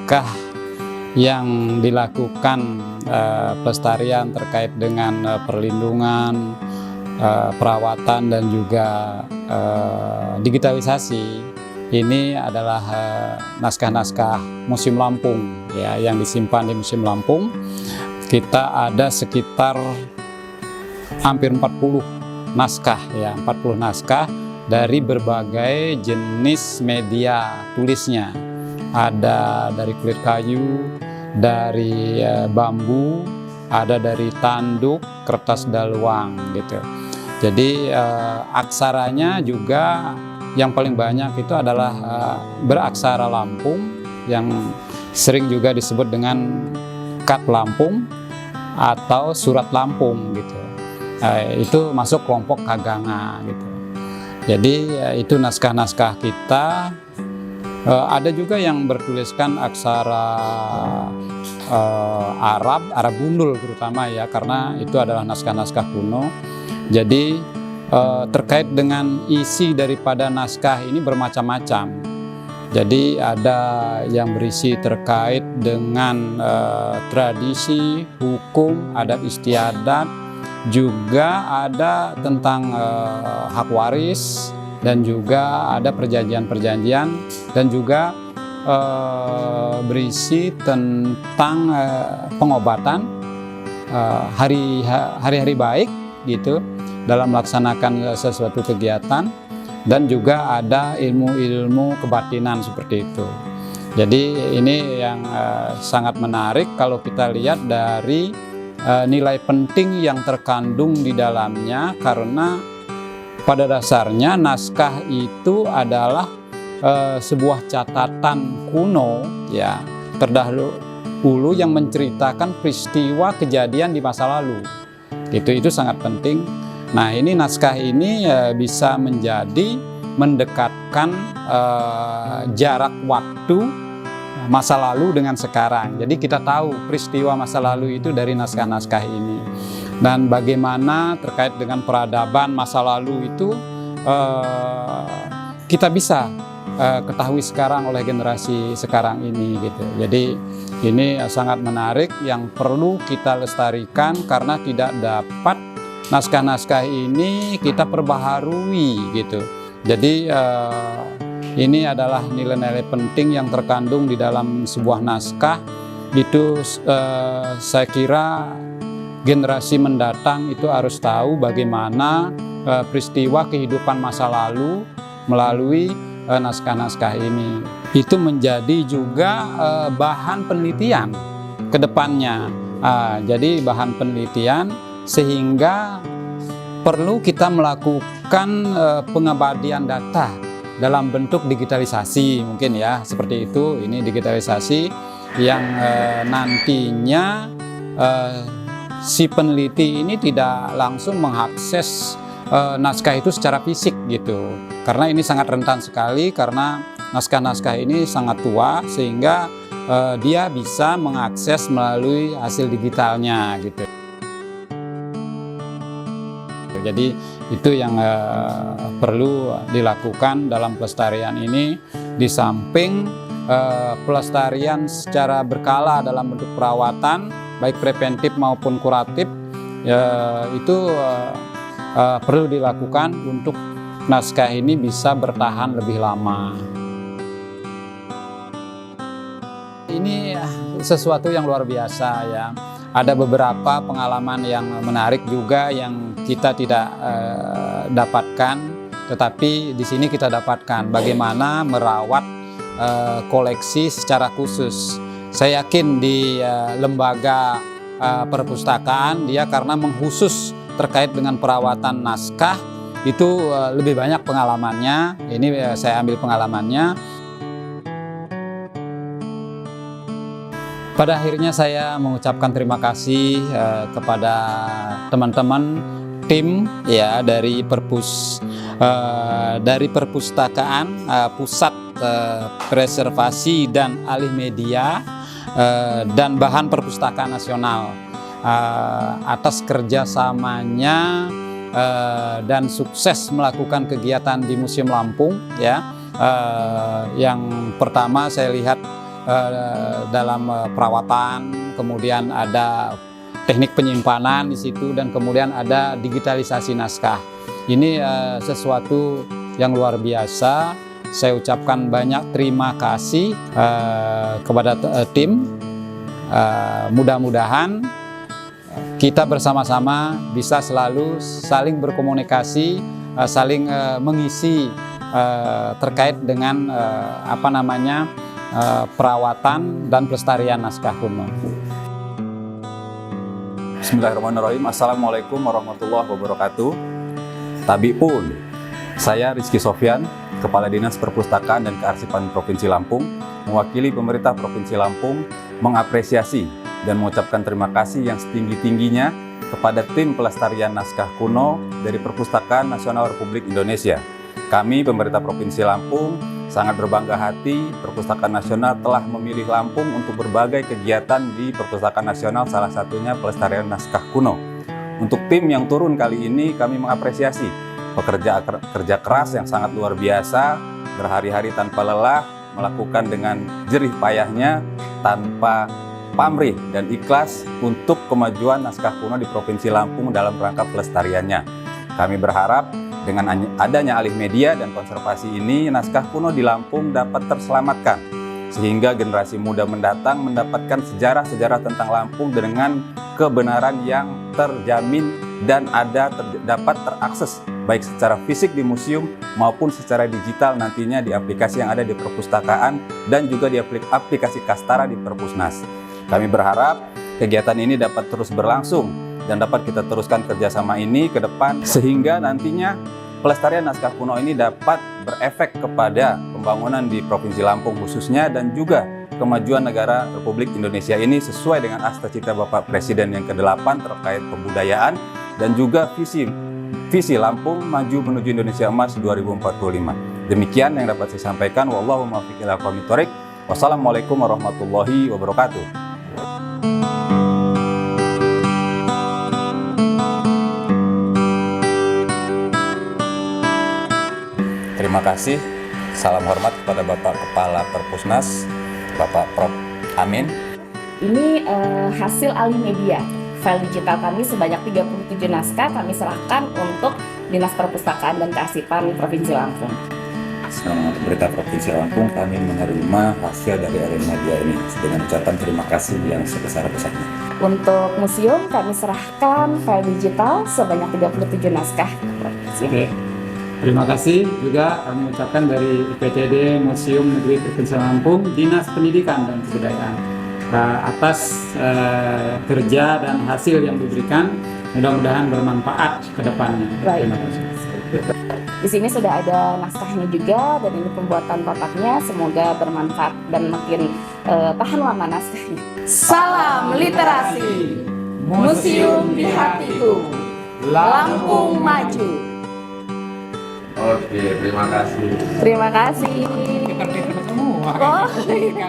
naskah yang dilakukan pelestarian terkait dengan perlindungan, perawatan dan juga digitalisasi. Ini adalah naskah-naskah Museum Lampung ya, yang disimpan di Museum Lampung. Kita ada sekitar hampir 40 naskah ya, 40 naskah dari berbagai jenis media tulisnya. Ada dari kulit kayu, dari bambu, ada dari tanduk, kertas daluang gitu. Jadi aksaranya juga yang paling banyak itu adalah beraksara Lampung, yang sering juga disebut dengan Kat Lampung atau Surat Lampung gitu. Itu masuk kelompok Kaganga gitu. Jadi itu naskah-naskah kita. Ada juga yang bertuliskan aksara Arab gundul terutama ya, karena itu adalah naskah-naskah kuno. Jadi terkait dengan isi daripada naskah ini bermacam-macam. Jadi ada yang berisi terkait dengan tradisi, hukum, adat istiadat, juga ada tentang hak waris, dan juga ada perjanjian-perjanjian, dan juga berisi tentang pengobatan, hari-hari baik gitu dalam melaksanakan sesuatu kegiatan, dan juga ada ilmu-ilmu kebatinan seperti itu. Jadi ini yang sangat menarik kalau kita lihat dari nilai penting yang terkandung di dalamnya, karena pada dasarnya naskah itu adalah sebuah catatan kuno ya, terdahulu yang menceritakan peristiwa kejadian di masa lalu. Itu sangat penting. Nah, ini naskah ini bisa mendekatkan jarak waktu masa lalu dengan sekarang. Jadi kita tahu peristiwa masa lalu itu dari naskah-naskah ini. Dan bagaimana terkait dengan peradaban masa lalu itu kita bisa ketahui sekarang oleh generasi sekarang ini gitu. Jadi ini sangat menarik yang perlu kita lestarikan, karena tidak dapat naskah-naskah ini kita perbaharui gitu. Jadi ini adalah nilai-nilai penting yang terkandung di dalam sebuah naskah. Itu saya kira generasi mendatang itu harus tahu bagaimana peristiwa kehidupan masa lalu melalui naskah-naskah ini. Itu menjadi juga bahan penelitian ke depannya. Jadi bahan penelitian, sehingga perlu kita melakukan pengabadian data dalam bentuk digitalisasi mungkin ya, seperti itu. Ini digitalisasi yang nantinya si peneliti ini tidak langsung mengakses naskah itu secara fisik gitu, karena ini sangat rentan sekali, karena naskah-naskah ini sangat tua, sehingga dia bisa mengakses melalui hasil digitalnya gitu. Jadi itu yang perlu dilakukan dalam pelestarian ini, di samping pelestarian secara berkala dalam bentuk perawatan, baik preventif maupun kuratif, itu perlu dilakukan untuk naskah ini bisa bertahan lebih lama. Ini sesuatu yang luar biasa ya. Ada beberapa pengalaman yang menarik juga yang kita tidak dapatkan, tetapi di sini kita dapatkan bagaimana merawat koleksi secara khusus. Saya yakin di lembaga perpustakaan dia karena mengkhusus terkait dengan perawatan naskah itu lebih banyak pengalamannya. Ini saya ambil pengalamannya. Pada akhirnya saya mengucapkan terima kasih kepada teman-teman tim ya dari perpustakaan Pusat Preservasi dan Alih Media dan Bahan Perpustakaan Nasional atas kerjasamanya dan sukses melakukan kegiatan di Museum Lampung ya. Yang pertama saya lihat dalam perawatan, kemudian ada teknik penyimpanan di situ, dan kemudian ada digitalisasi naskah. Ini sesuatu yang luar biasa. Saya ucapkan banyak terima kasih kepada tim. Mudah-mudahan kita bersama-sama bisa selalu saling berkomunikasi, saling mengisi terkait dengan perawatan dan pelestarian naskah kuno. Bismillahirrahmanirrahim. Assalamualaikum warahmatullahi wabarakatuh. Tabi'un. Saya Rizky Sofyan, Kepala Dinas Perpustakaan dan Kearsipan Provinsi Lampung, mewakili pemerintah Provinsi Lampung mengapresiasi dan mengucapkan terima kasih yang setinggi-tingginya kepada tim pelestarian naskah kuno dari Perpustakaan Nasional Republik Indonesia. Kami, pemerintah Provinsi Lampung, sangat berbangga hati Perpustakaan Nasional telah memilih Lampung untuk berbagai kegiatan di Perpustakaan Nasional, salah satunya pelestarian naskah kuno. Untuk tim yang turun kali ini, kami mengapresiasi kerja keras yang sangat luar biasa, berhari-hari tanpa lelah, melakukan dengan jerih payahnya, tanpa pamrih dan ikhlas untuk kemajuan naskah kuno di Provinsi Lampung dalam rangka pelestariannya. Kami berharap dengan adanya alih media dan konservasi ini, naskah kuno di Lampung dapat terselamatkan, sehingga generasi muda mendatang mendapatkan sejarah-sejarah tentang Lampung dengan kebenaran yang terjamin dan dapat terakses baik secara fisik di museum maupun secara digital nantinya di aplikasi yang ada di perpustakaan dan juga di aplikasi Kastara di Perpusnas. Kami berharap kegiatan ini dapat terus berlangsung dan dapat kita teruskan kerjasama ini ke depan, sehingga nantinya pelestarian naskah kuno ini dapat berefek kepada pembangunan di Provinsi Lampung khususnya, dan juga kemajuan negara Republik Indonesia ini sesuai dengan cita-cita Bapak Presiden yang ke-8 terkait kebudayaan dan juga visi Lampung maju menuju Indonesia Emas 2045. Demikian yang dapat saya sampaikan. Wallahu muwaffiq ila aqwamit thoriq. Wassalamualaikum warahmatullahi wabarakatuh. Terima kasih. Salam hormat kepada Bapak Kepala Perpusnas, Bapak Prof. Amin. Ini hasil alih media. File digital kami sebanyak 37 naskah kami serahkan untuk Dinas Perpustakaan dan Kearsipan Provinsi Lampung. Selama pemerintah Provinsi Lampung, kami menerima hasil dari alih media ini dengan ucapan terima kasih yang sebesar-besarnya. Untuk museum kami serahkan file digital sebanyak 37 naskah. Oke. Terima kasih juga kami ucapkan dari IPCD Museum Negeri Provinsi Lampung, Dinas Pendidikan dan Kebudayaan atas kerja dan hasil yang diberikan. Mudah-mudahan bermanfaat ke depannya. Terima kasih. Di sini sudah ada naskahnya juga, dan ini pembuatan kotaknya, semoga bermanfaat dan makin tahan lama naskahnya. Salam literasi, museum di hatiku, Lampung maju. Oke, terima kasih. Terima kasih. Kita semua. Oh. Kali ini